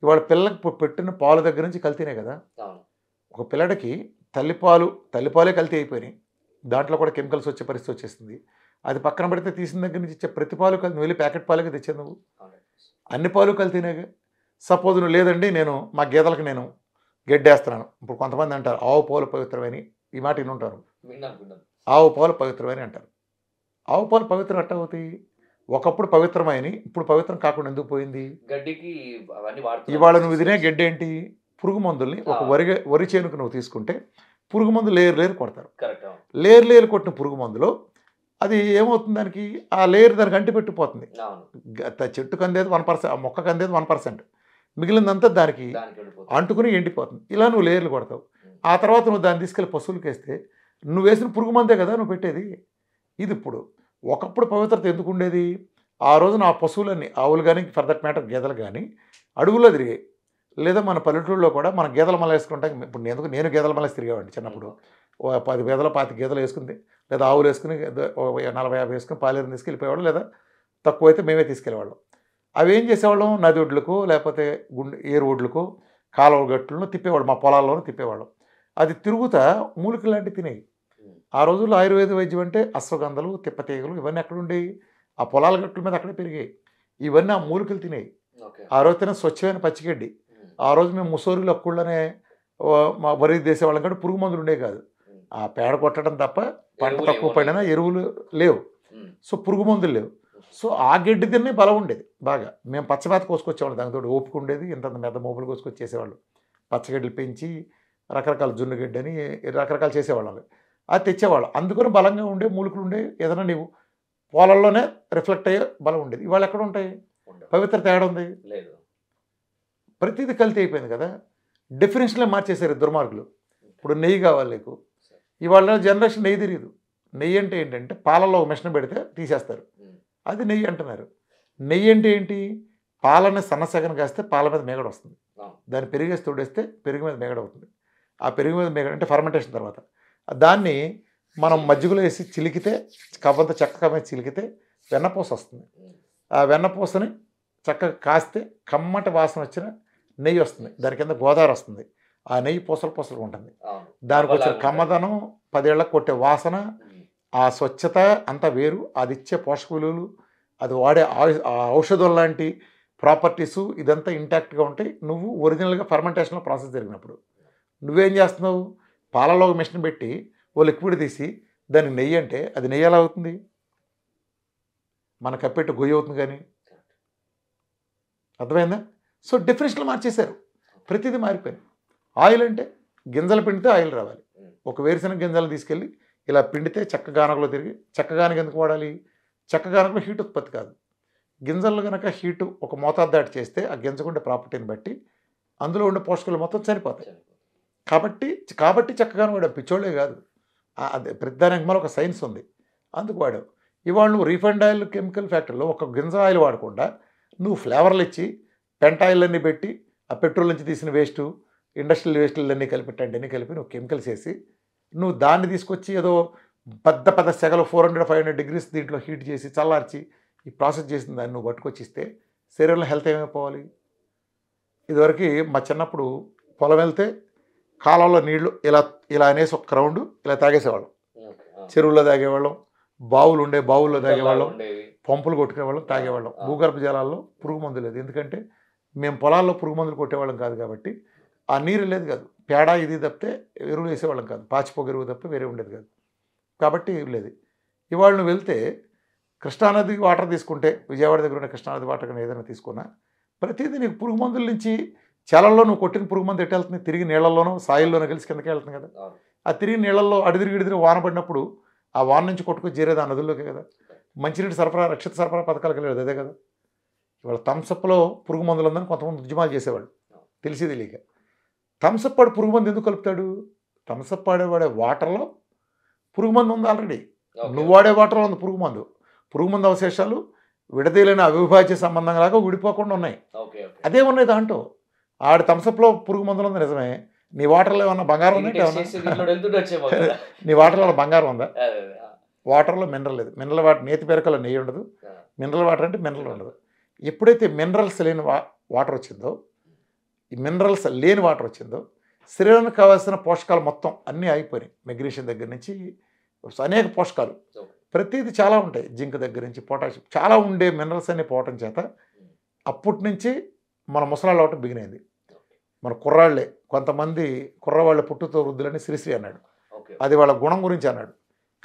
ఇవాళ పిల్లకి పెట్టిన పాలు దగ్గర నుంచి కల్తీనే కదా. ఒక పిల్లడికి తల్లిపాలే కల్తీ అయిపోయినాయి. దాంట్లో కూడా కెమికల్స్ వచ్చే పరిస్థితి వచ్చేస్తుంది. అది పక్కన పెడితే తీసిన దగ్గర నుంచి ఇచ్చే ప్రతి పాలు కల్తీ. నువ్వు వెళ్ళి ప్యాకెట్ పాలకి తెచ్చావు నువ్వు. అన్ని పాలు కల్తీనేగా. సపోజ్ నువ్వు లేదండి నేను మా గేదెలకు నేను గెడ్డేస్తున్నాను. ఇప్పుడు కొంతమంది అంటారు ఆవు పాలు పవిత్రమని. ఈ మాట వినుంటారు. ఆవు పాలు పవిత్రమని అంటారు. ఆవు పాలు పవిత్రం ఎట్ట అవుతాయి? ఒకప్పుడు పవిత్రమైనవి ఇప్పుడు పవిత్రం కాకుండా ఎందుకు పోయింది? ఇవాళ నువ్వు తినే గడ్డి ఏంటి? పురుగు మందుల్ని ఒక వరి చేనుకు నువ్వు తీసుకుంటే పురుగు మందు లేరు కొడతారు. లేరు కొట్టిన పురుగు మందులో అది ఏమవుతుంది? దానికి ఆ లేయర్ దానికి అంటి పెట్టిపోతుంది. చెట్టుకు అందేది 1%, ఆ మొక్కకు అందేది 1%, మిగిలిందంతా దానికి అంటుకుని ఎండిపోతుంది. ఇలా నువ్వు లేయర్లు కొడతావు. ఆ తర్వాత నువ్వు దాన్ని తీసుకెళ్ళి పశువులకి వేస్తే నువ్వు వేసిన పురుగు మందే కదా నువ్వు పెట్టేది. ఇది ఇప్పుడు ఒకప్పుడు పవిత్రత ఎందుకు ఉండేది? ఆ రోజున ఆ పశువులన్నీ ఆవులు కానీ ఫర్ దట్ మ్యాటర్ గేదెలు కానీ అడుగులో తిరిగాయి. లేదా మన పల్లెటూళ్ళలో కూడా మన గేదెల మల వేసుకుంటాం. ఇప్పుడు నేను గేదెల మల తిరిగేవాడిని చిన్నప్పుడు. 10 గేదెలు 25 గేదెలు వేసుకుంది, లేదా ఆవులు వేసుకుని 40-50 వేసుకుని పాలేరుని తీసుకెళ్ళిపోయేవాళ్ళు, లేదా తక్కువైతే మేమే తీసుకెళ్ళేవాళ్ళం. అవి ఏం చేసేవాళ్ళం? నది ఒడ్లకు లేకపోతే ఏరు ఒడ్లకు కాలువ గట్లను తిప్పేవాళ్ళు, మా పొలాల్లోనూ తిప్పేవాళ్ళం. అది తిరుగుతా మూలికలు లాంటివి తినేవి. ఆ రోజుల్లో ఆయుర్వేద వైద్యం అంటే అశ్వగంధలు, తిప్పతీగలు ఇవన్నీ ఎక్కడ ఉండేవి? ఆ పొలాల గట్ల మీద అక్కడే పెరిగాయి. ఇవన్నీ ఆ మూలికలు తినేవి. ఆ రోజు తినే స్వచ్ఛమైన పచ్చిగడ్డి. ఆ రోజు మేము ముసోరులు అక్కుళ్ళనే మా వరి దేశేవాళ్ళం కానీ పురుగు మందులు ఉండేవి కాదు. ఆ పేడ కొట్టడం తప్ప పంట తక్కువ పడినా ఎరువులు లేవు. సో పురుగు మందులు లేవు. సో ఆ గడ్డి తినే బలం ఉండేది బాగా. మేము పచ్చమేత కోసుకొచ్చేవాళ్ళం. దానితో ఓపిక ఉండేది. ఇంత మెద్ద మోపులు కోసుకొచ్చేసేవాళ్ళు. పచ్చగడ్డలు పెంచి రకరకాల జున్ను గడ్డి అని రకరకాలు చేసేవాళ్ళం. అది తెచ్చేవాళ్ళం. అందుకని బలంగా ఉండే మూలికలు ఉండేవి. ఏదైనా నీవు పొలంలోనే రిఫ్లెక్ట్ అయ్యే బలం ఉండేది. ఇవాళ ఎక్కడ ఉంటాయి? పవిత్రత ఏడ ఉంది? ప్రతిదీ కల్తీ అయిపోయింది కదా. డెఫినేషన్లే మార్చేశారు దుర్మార్గులు. ఇప్పుడు నెయ్యి కావాలి నీకు. ఇవాళ జనరేషన్ నెయ్యి తెలియదు. నెయ్యి అంటే ఏంటంటే పాలలో మిషన్ పెడితే తీసేస్తారు, అది నెయ్యి అంటున్నారు. నెయ్యి అంటే ఏంటి? పాలని సన్నసగన కాస్తే పాల మీద మేగడ వస్తుంది. దాన్ని పెరిగేసి తోడేస్తే పెరుగు మీద మేగడ అవుతుంది. ఆ పెరుగు మీద మేగడ అంటే ఫర్మెంటేషన్ తర్వాత దాన్ని మనం మజ్జిగలో వేసి చిలికితే కవ్వంత చక్కగా మీద చిలికితే వెన్నపూస వస్తుంది. ఆ వెన్నపూసని చక్కగా కాస్తే కమ్మటి వాసన వచ్చిన నెయ్యి వస్తుంది. దాని కింద గోదావరి వస్తుంది. ఆ నెయ్యి పూసలు ఉంటుంది. దానికి వచ్చిన కమ్మదనం 10 ఏళ్ళకు కొట్టే వాసన, ఆ స్వచ్ఛత అంతా వేరు. అది ఇచ్చే పోషక విలువలు, అది వాడే ఔషధం లాంటి ప్రాపర్టీసు ఇదంతా ఇంటాక్ట్గా ఉంటాయి. నువ్వు ఒరిజినల్గా ఫర్మెంటేషన్లో ప్రాసెస్ జరిగినప్పుడు నువ్వేం చేస్తున్నావు? పాలలో ఒక మిషన్ పెట్టి ఓ లిక్విడ్ తీసి దాన్ని నెయ్యి అంటే అది నెయ్యి ఎలా అవుతుంది? మన కప్పెట్టు గొయ్యి అవుతుంది. కానీ అర్థమైందా? సో డెఫినేషన్లు మార్చేశారు. ప్రతిదీ మారిపోయింది. ఆయిల్ అంటే గింజలు పిండితే ఆయిల్ రావాలి. ఒక వేరుశనగ గింజలు తీసుకెళ్ళి ఇలా పిండితే చెక్కగానకలో తిరిగి, చెక్కగానక ఎందుకు వాడాలి? చెక్కగానకలో హీట్ ఉత్పత్తి కాదు. గింజలు కనుక హీటు ఒక మోతాదు దాటి చేస్తే ఆ గింజకుండే ప్రాపర్టీని బట్టి అందులో ఉండే పోషకాలు మొత్తం చనిపోతాయి. కాబట్టి చక్కగానే వాడావు. పిచ్చోళ్ళే కాదు. అదే ప్రతిదానికి మళ్ళీ ఒక సైన్స్ ఉంది, అందుకు వాడావు. ఇవాళ నువ్వు రీఫైండ్ ఆయిల్ కెమికల్ ఫ్యాక్టరీలో ఒక గింజ ఆయిల్ వాడకుండా నువ్వు ఫ్లేవర్లు ఇచ్చి పెంట ఆయిల్ అన్నీ పెట్టి ఆ పెట్రోల్ నుంచి తీసిన వేస్టు, ఇండస్ట్రియల్ వేస్టులన్నీ అన్నీ కలిపి నువ్వు కెమికల్స్ వేసి నువ్వు దాన్ని తీసుకొచ్చి ఏదో పెద్ద సెగలు 400-500 degrees దీంట్లో హీట్ చేసి చల్లార్చి ఈ ప్రాసెస్ చేసిన దాన్ని నువ్వు పట్టుకొచ్చిస్తే శరీరంలో హెల్త్ ఏమైపోవాలి? ఇదివరకు మా చిన్నప్పుడు పొలం వెళ్తే కాలంలో నీళ్లు ఇలా అనేసి ఒక రౌండ్ ఇలా తాగేసేవాళ్ళం. చెరువుల్లో తాగేవాళ్ళం, బావుల్లో తాగేవాళ్ళం, పంపులు కొట్టుకునేవాళ్ళం, తాగేవాళ్ళం. భూగర్భ జలాల్లో పురుగు మందు లేదు. ఎందుకంటే మేము పొలాల్లో పురుగు మందులు కొట్టేవాళ్ళం కాదు కాబట్టి ఆ నీరు లేదు కాదు. పేడ ఇది తప్పితే ఎరువులు వేసేవాళ్ళం కాదు. పాచిపోక ఎరువు తప్పితే వేరే ఉండేది కాదు. కాబట్టి లేదు. ఇవాళ నువ్వు వెళ్తే కృష్ణానది వాటర్ తీసుకుంటే, విజయవాడ దగ్గర ఉన్న కృష్ణానది వాటర్ కానీ ఏదైనా తీసుకున్నా ప్రతిదీ నీకు పురుగు మందుల నుంచి చలంలో నువ్వు కొట్టిన పురుగు మందు ఎట్టు వెళ్తుంది? తిరిగి నీళ్ళల్లోనూ సాయిల్లోనూ కలిసి కిందకి వెళ్తుంది కదా. ఆ తిరిగి నీళ్ళల్లో అడిదిరిగి వాన పడినప్పుడు ఆ వాన నుంచి కొట్టుకొని చేరేది ఆ నదుల్లోకే కదా. మంచినీటి సరఫరా, రక్షిత సరఫరా పథకాలకు వెళ్ళేది అదే కదా. ఇవాళ థమ్సప్లో పురుగు మందులు ఉందని కొంతమంది ఉద్యమాలు చేసేవాళ్ళు తెలియక. థమ్సప్ వాడు పురుగు మందు ఎందుకు కలుపుతాడు? థమ్సప్ వాడే వాటర్లో పురుగు మందు ఉంది ఆల్రెడీ. నువ్వు వాడే వాటర్లో ఉంది పురుగు మందు. పురుగు మందు అవశేషాలు విడదీయలేని అవిభాజ్య సంబంధం లాగా విడిపోకుండా ఉన్నాయి. అదే ఉన్నాయి దాంట్లో. ఆడి థమ్సప్లో పురుగు మందులు ఉంది నిజమే. నీ వాటర్లో ఏమన్నా బంగారం ఉందా? నీ వాటర్లో బంగారం ఉందా? వాటర్లో మినరల్ లేదు. మినరల్ వాటర్ నేతి పెరకలో నెయ్యి ఉండదు. మినరల్ వాటర్ అంటే మినరల్ ఉండదు. ఎప్పుడైతే మినరల్స్ లేని వాటర్ వచ్చిందో ఈ మినరల్స్ లేని వాటర్ వచ్చిందో శరీరానికి కావాల్సిన పోషకాలు మొత్తం అన్నీ అయిపోయినాయి. మెగ్నీషియం దగ్గర నుంచి అనేక పోషకాలు ప్రతిదీ చాలా ఉంటాయి. జింక్ దగ్గర నుంచి పొటాషియం చాలా ఉండే మినరల్స్ అన్నీ పోవటం చేత అప్పటి నుంచి మన ముసలాళ్ళు అవటం బిగినైంది. మన కుర్రాళ్ళే కొంతమంది కుర్రవాళ్ళ పుట్టుతో వృద్ధులని శ్రీశ్రీ అన్నాడు. అది వాళ్ళ గుణం గురించి అన్నాడు.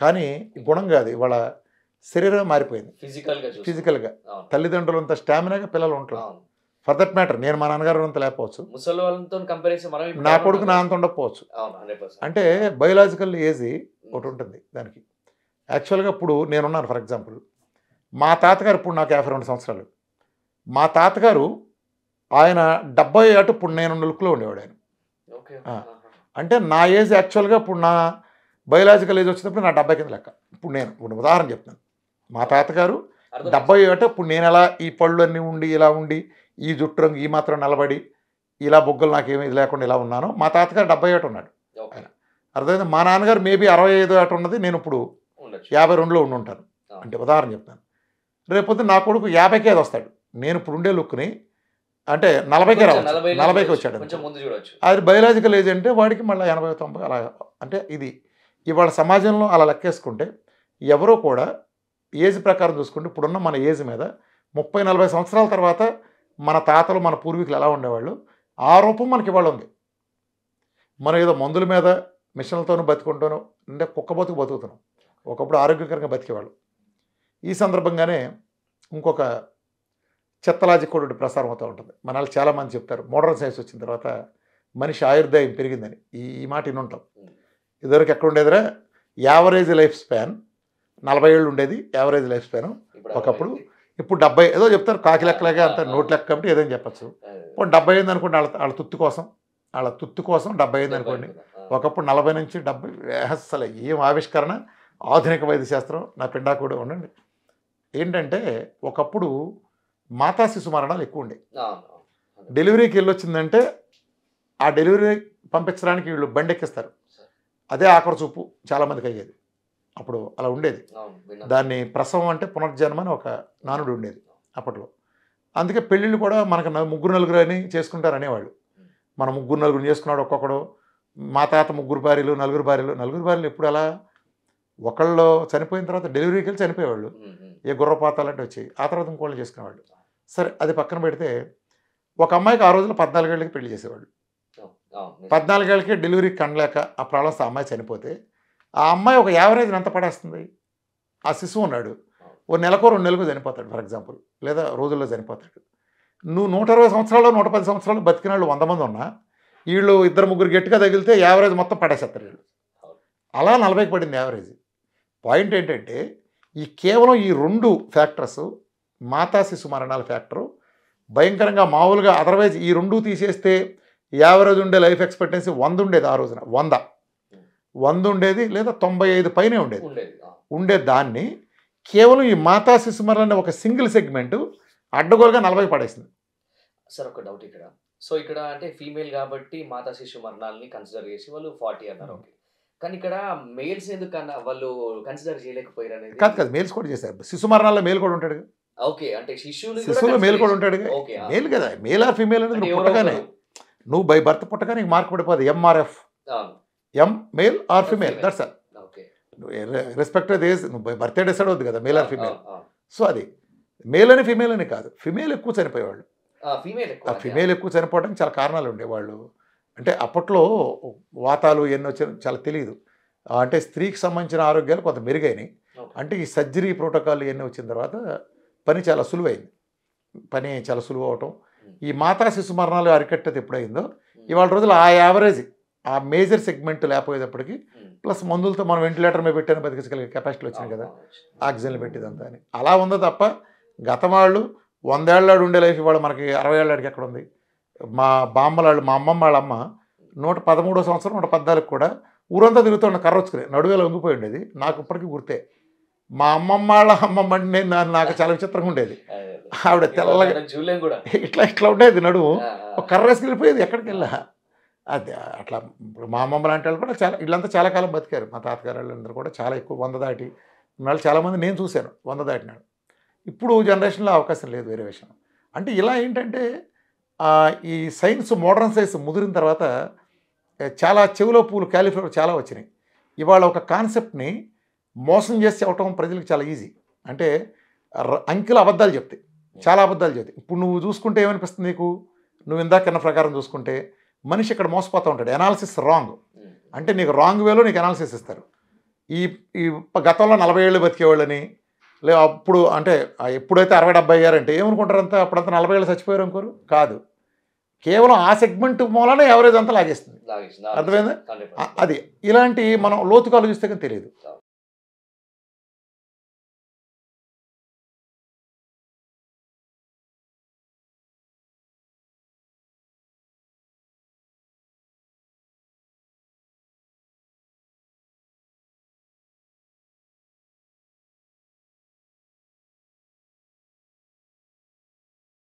కానీ గుణం కాదు, వాళ్ళ శరీరం మారిపోయింది ఫిజికల్గా. తల్లిదండ్రులంత స్టామినాగా పిల్లలు ఉంటారు. ఫర్ దట్ మ్యాటర్ నేను మా నాన్నగారు అంత లేకపోవచ్చు, నా కొడుకు నా అంత ఉండకపోవచ్చు. అంటే బయోలాజికల్ ఏజ్ ఒకటి ఉంటుంది దానికి. యాక్చువల్గా ఇప్పుడు నేనున్నాను ఫర్ ఎగ్జాంపుల్, మా తాతగారు ఇప్పుడు నాకు 52 సంవత్సరాలు. మా తాతగారు ఆయన 70 అటు ఇప్పుడు నేను లుక్లో ఉండేవాడు ఆయన. అంటే నా ఏజ్ యాక్చువల్గా ఇప్పుడు నా బయోలాజికల్ ఏజ్ వచ్చినప్పుడు నా 70 కింద లెక్క. ఇప్పుడు ఉదాహరణ చెప్తున్నాను, మా తాతగారు 70 అటు ఇప్పుడు నేను ఎలా ఈ పళ్ళు అన్నీ ఉండి ఇలా ఉండి ఈ జుట్టు రంగు ఈ మాత్రం నిలబడి ఇలా బొగ్గలు నాకేమీ లేకుండా ఇలా ఉన్నాను. మా తాతగారు 70 ఏట ఉన్నాడు ఆయన. అర్థమైంది. మా నాన్నగారు మేబీ 65 ఏట ఉన్నది, నేను ఇప్పుడు 52లో ఉండి ఉంటాను. అంటే ఉదాహరణ చెప్తాను. రేపొద్దు నా కొడుకు 50కే వస్తాడు. నేను ఇప్పుడు ఉండే లుక్ని అంటే 40కే రావచ్చు, 40కి వచ్చాడు. అది బయోలాజికల్ ఏజ్ అంటే వాడికి మళ్ళీ 80, 90 అలా. అంటే ఇది ఇవాళ సమాజంలో అలా లెక్కేసుకుంటే ఎవరో కూడా ఏజ్ ప్రకారం చూసుకుంటే ఇప్పుడున్న మన ఏజ్ మీద 30, 40 సంవత్సరాల తర్వాత మన తాతలు మన పూర్వీకులు ఎలా ఉండేవాళ్ళు ఆ రూపం మనకి ఇవాళ ఉంది. మనం ఏదో మందుల మీద మిషన్లతోనూ బతుకుంటానో అంటే కుక్క బతుకుతున్నాం. ఒకప్పుడు ఆరోగ్యకరంగా బతికేవాళ్ళు. ఈ సందర్భంగానే ఇంకొక చెత్త లాజిక్ కూడా ప్రసారం అవుతూ ఉంటుంది. మన వాళ్ళు చాలామంది చెప్తారు మోడర్న్ సైన్స్ వచ్చిన తర్వాత మనిషి ఆయుర్దాయం పెరిగిందని. ఈ మాట వినుంటాం. ఇదివరకు ఎక్కడ ఉండేదిరా, యావరేజ్ లైఫ్ స్పాన్ 40 ఏళ్ళు ఉండేది యావరేజ్ లైఫ్ స్పాన్ ఒకప్పుడు. ఇప్పుడు 70 ఏదో చెప్తారు, కాకి లెక్కలాగా అంత నోట్ లెక్క కాబట్టి ఏదైనా చెప్పచ్చు. ఇప్పుడు 70 అయింది అనుకోండి, వాళ్ళ తుత్తి కోసం 70 అయింది అనుకోండి. ఒకప్పుడు 40 నుంచి 70. అసలు ఏం ఆవిష్కరణ, ఆధునిక వైద్య శాస్త్రం. నా పిండా కూడా ఉండండి. ఏంటంటే ఒకప్పుడు మాతా శిశు మరణాలు ఎక్కువ ఉండే. డెలివరీకి వెళ్ళొచ్చిందంటే ఆ డెలివరీ పంపించడానికి వీళ్ళు బండెక్కిస్తారు. అదే ఆఖరి చూపు చాలామందికి అయ్యేది. అప్పుడు అలా ఉండేది. దాన్ని ప్రసవం అంటే పునర్జన్మ అని ఒక నానుడు ఉండేది అప్పట్లో. అందుకే పెళ్ళిళ్ళు కూడా మనకు 3, 4 అని చేసుకుంటారు అనేవాళ్ళు. మన 3, 4 చేసుకున్నాడు ఒక్కొక్కడు. మా తాత 3 భార్యలు 4 భార్యలు. ఎప్పుడు అలా ఒకళ్ళు చనిపోయిన తర్వాత డెలివరీకి వెళ్ళి చనిపోయేవాళ్ళు. ఏ గుర్రపాతాలు అంటే వచ్చాయి. ఆ తర్వాత ఇంకోళ్ళు చేసుకునేవాళ్ళు. సరే అది పక్కన పెడితే ఒక అమ్మాయికి ఆ రోజుల్లో 14 ఏళ్ళకి పెళ్లి చేసేవాళ్ళు. 14 ఏళ్ళకే డెలివరీకి కనలేక ఆ ప్రాబ్లమ్స్ ఆ అమ్మాయి చనిపోతే ఆ అమ్మాయి ఒక యావరేజ్ ఎంత పడేస్తుంది. ఆ శిశువు ఉన్నాడు, ఓ నెలకో 2 నెలలకు చనిపోతాడు ఫర్ ఎగ్జాంపుల్, లేదా రోజుల్లో చనిపోతాడు. నువ్వు 120 సంవత్సరాలు 110 సంవత్సరాలు బతికిన వాళ్ళు 100 మంది ఉన్నా వీళ్ళు 2, 3 గట్టిగా తగిలితే యావరేజ్ మొత్తం పడేసేస్తారు వీళ్ళు. అలా 40కి పడింది యావరేజ్. పాయింట్ ఏంటంటే కేవలం ఈ 2 ఫ్యాక్టర్స్, మాతా శిశు మరణాల ఫ్యాక్టరు భయంకరంగా మామూలుగా. అదర్వైజ్ ఈ 2 తీసేస్తే యావరేజ్ ఉండే లైఫ్ ఎక్స్పెక్టెన్సీ 100 ఉండేది. ఆ రోజున 100 ఉండేది, లేదా 95 పైనే ఉండే దాన్ని కేవలం ఈ మాతా శిశు మరణాన్ని ఒక సింగిల్ సెగ్మెంట్ అడ్డగోలుగా 40కి పడేసింది. సార్ ఒక డౌట్ ఇక్కడ. సో ఇక్కడ అంటే ఫీమేల్ కాబట్టి మాతా శిశు మరణాలని కన్సిడర్ చేసి వాళ్ళు 40 అన్నారు. ఓకే, కానీ ఇక్కడ మేల్స్ ఎందుకన్నా వాళ్ళు కన్సిడర్ చేయలేకపోయారు అనేది? కాదు, మేల్స్ కూడా చేశారు. శిశు మరణాల్లో మేల్ కూడా ఉంటాడు. ఓకే, అంటే శిశువులో మేల్ కూడా ఉంటాడు. మేల్ కదా, మేల్ ఆర్ ఫీమేల్ అనేది నువ్వు పుట్టగానే, నువ్వు బై బర్త్ పుట్టగానే మార్క్ పడిపోదు. MRF, M male or female, that's all. Respect age నువ్వు బై బర్త్ డిసైడ్ అవుద్ది కదా, మేల్ ఆర్ ఫీమేల్. సో అది మేల్ అని ఫీమేల్ అని కాదు, ఫీమేల్ ఎక్కువ చనిపోయేవాళ్ళు. ఫీమేల్ ఎక్కువ చనిపోవడానికి చాలా కారణాలు ఉండేవాళ్ళు. అంటే అప్పట్లో వాతాలు ఎన్ని వచ్చాయో చాలా తెలియదు. అంటే స్త్రీకి సంబంధించిన ఆరోగ్యాలు కొంత మెరుగైనాయి. అంటే ఈ సర్జరీ ప్రోటోకాల్ ఇవన్నీ వచ్చిన తర్వాత పని చాలా సులువైంది. పని చాలా సులువు అవటం, ఈ మాతా శిశు మరణాలు అరికట్టేది ఎప్పుడైందో ఇవాళ రోజులు ఆ యావరేజ్ ఆ మేజర్ సెగ్మెంట్ లేకపోయేటప్పటికి, ప్లస్ మందులతో మనం వెంటిలేటర్ మీద పెట్టాను బతికించగలిగే కెపాసిటీ వచ్చినాయి కదా, ఆక్సిజన్లు పెట్టేదంతా అని. అలా ఉందో తప్ప గత వాళ్ళు 100 ఏళ్ళాడు ఉండే లైఫ్ ఇవాళ మనకి 60 ఏళ్ళాడికి ఎక్కడ ఉంది. మా బామ్మలాళ్ళు, మా అమ్మమ్మ వాళ్ళ అమ్మ 113వ సంవత్సరం 114 కూడా ఊరంతా తిరుగుతుండే కర్ర వచ్చుకుని నడువేలా వంగిపోయి ఉండేది. నాకు ఇప్పటికీ గుర్తే. మా అమ్మమ్మ వాళ్ళ అమ్మమ్మ అంటే నాకు చాలా విచిత్రంగా ఉండేది. ఆవిడ తెల్లగా ఇట్లా ఉండేది నడుము, ఒక కర్ర వేసుకెళ్ళిపోయేది ఎక్కడికి వెళ్ళా. అది అట్లా. మా అమ్మమ్మ లాంటి వాళ్ళు కూడా చాలా, వీళ్ళంతా చాలా కాలం బతికారు. మా తాతగారు వాళ్ళందరూ కూడా చాలా ఎక్కువ 100 దాటి వాళ్ళు చాలామంది నేను చూశాను 100 దాటినాడు. ఇప్పుడు జనరేషన్లో అవకాశం లేదు, వేరే విషయం. అంటే ఇలా ఏంటంటే ఈ సైన్స్ మోడర్న్ సైన్స్ ముదిరిన తర్వాత చాలా చెవిలో పూలు క్యాలీఫ్లవర్ చాలా వచ్చినాయి. ఇవాళ ఒక కాన్సెప్ట్ని మోసం చేసి చెప్పటం ప్రజలకు చాలా ఈజీ. అంటే అంకెలు అబద్ధాలు చెప్తాయి, చాలా అబద్ధాలు చెప్తాయి. ఇప్పుడు నువ్వు చూసుకుంటే ఏమనిపిస్తుంది నీకు, నువ్వు ఇందాకన్న ప్రకారం చూసుకుంటే మనిషి ఇక్కడ మోసపోతూ ఉంటాడు. ఎనాలిసిస్ రాంగ్ అంటే నీకు రాంగ్ వేలో నీకు ఎనాలిసిస్ ఇస్తారు. ఈ ఈ గతంలో 40 ఏళ్ళు బతికేవాళ్ళని అప్పుడు అంటే ఎప్పుడైతే 60-70 అయ్యారంటే ఏమనుకుంటారు, అంతా అప్పుడంతా 40 ఏళ్ళు చచ్చిపోయారు అనుకోరు. కాదు, కేవలం ఆ సెగ్మెంట్ మూలనే యావరేజ్ అంతా లాగేస్తుంది. అర్థమైందా? అది ఇలాంటి మనం లోతుగా ఆలోచిస్తే కానీ తెలియదు.